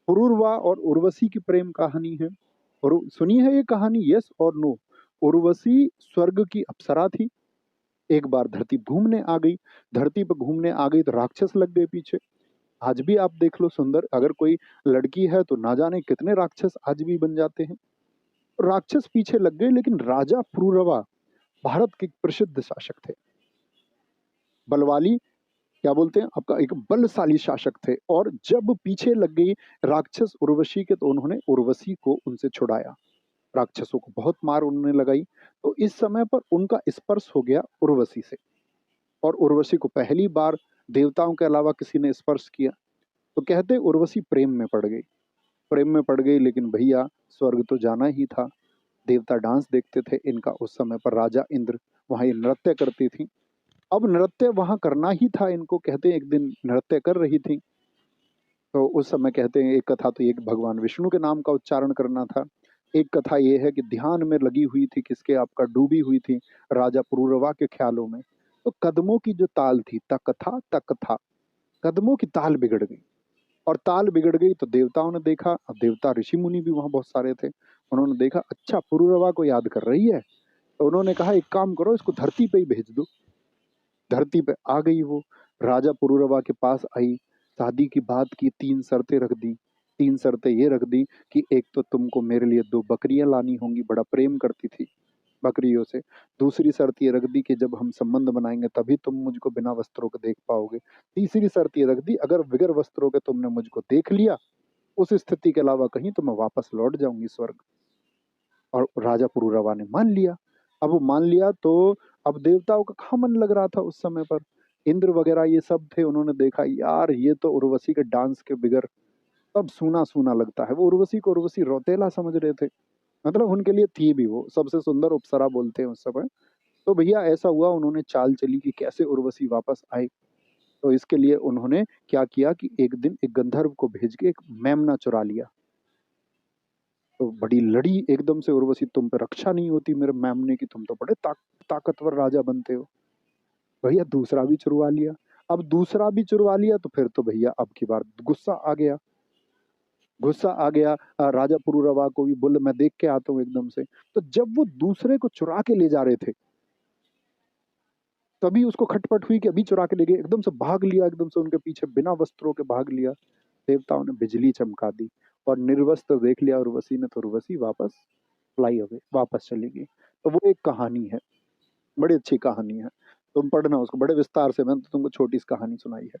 पुरूरवा और उर्वशी की प्रेम कहानी है। और सुनी है ये कहानी, यस और नो? उर्वशी स्वर्ग की अप्सरा थी, एक बार धरती घूमने आ गई। धरती पे घूमने आ गई तो राक्षस लग गए पीछे। आज भी आप देख लो, सुंदर अगर कोई लड़की है तो ना जाने कितने राक्षस आज भी बन जाते हैं। राक्षस पीछे लग गए, लेकिन राजा पुरूरवा भारत के प्रसिद्ध शासक थे, बलवाली, क्या बोलते हैं आपका, एक बलशाली शासक थे। और जब पीछे लग गई राक्षस उर्वशी के, तो उन्होंने उर्वशी को उनसे छुड़ाया। राक्षसों को बहुत मार उन्होंने लगाई। तो इस समय पर उनका स्पर्श हो गया उर्वशी से, और उर्वशी को पहली बार देवताओं के अलावा किसी ने स्पर्श किया। तो कहते उर्वशी प्रेम में पड़ गई। प्रेम में पड़ गई, लेकिन भैया स्वर्ग तो जाना ही था। देवता डांस देखते थे इनका। उस समय पर राजा इंद्र वहां ये नृत्य करती थी। अब नृत्य वहां करना ही था इनको। कहते हैं एक दिन नृत्य कर रही थी, तो उस समय कहते हैं, एक कथा तो ये कि भगवान विष्णु के नाम का उच्चारण करना था। एक कथा ये है कि ध्यान में लगी हुई थी, किसके, आपका डूबी हुई थी राजा पुरूरवा के ख्यालों में। तो कदमों की जो ताल थी, तक था तक था, कदमों की ताल बिगड़ गई। और ताल बिगड़ गई तो देवताओं ने देखा। अब देवता ऋषि मुनि भी वहां बहुत सारे थे। उन्होंने देखा, अच्छा पुरूरवा को याद कर रही है। तो उन्होंने कहा एक काम करो, इसको धरती पे ही भेज दो। धरती पे आ गई वो, राजा पुरूरवा के पास आई, शादी की बात की, 3 शर्तें रख दी। 3 शर्तें ये रख दी कि एक तो तुमको मेरे लिए 2 बकरियां लानी होंगी, बड़ा प्रेम करती थी बकरियों से। दूसरी शर्त ये रख दी कि जब हम संबंध बनाएंगे तभी तुम मुझको बिना वस्त्रों के देख पाओगे। तीसरी शर्त ये रख दी, अगर बगैर वस्त्रों के तुमने मुझको देख लिया, उस स्थिति के अलावा कहीं, तो मैं वापस लौट जाऊंगी स्वर्ग। और राजा पुरूरवा ने मान लिया। अब वो मान लिया तो अब देवताओं का कहाँ मन लग रहा था उस समय पर। इंद्र वगैरह ये सब थे, उन्होंने देखा यार ये तो उर्वशी के डांस के बिगर सब सूना सूना लगता है। वो उर्वशी को उर्वशी रौतेला समझ रहे थे। मतलब उनके लिए थी भी वो सबसे सुंदर अप्सरा बोलते हैं उस समय। तो भैया ऐसा हुआ, उन्होंने चाल चली कि कैसे उर्वशी वापस आए। तो इसके लिए उन्होंने क्या किया कि एक दिन एक गंधर्व को भेज के एक मेमना चुरा लिया। तो बड़ी लड़ी एकदम से उर्वशी, तुम पे रक्षा नहीं होती मेरे मेमने की, तुम तो बड़े ताकतवर राजा बनते हो। भैया दूसरा भी चुरवा लिया। अब दूसरा भी चुरवा लिया तो फिर तो भैया अब की बार गुस्सा आ गया। गुस्सा आ गया राजा पुरूरवा को भी। बोले मैं देख के आता हूँ एकदम से। तो जब वो दूसरे को चुरा के ले जा रहे थे, तभी उसको खटपट हुई कि अभी चुरा के ले गए, एकदम से भाग लिया, एकदम से उनके पीछे बिना वस्त्रों के भाग लिया। देवताओं ने बिजली चमका दी और निर्वस्त्र देख लिया उर्वशी ने, तो उर्वशी वापस फ्लाई अवे, वापस चली गई। तो वो एक कहानी है, बड़ी अच्छी कहानी है। तुम पढ़ना उसको बड़े विस्तार से, मैंने तो तुमको छोटी सी कहानी सुनाई है।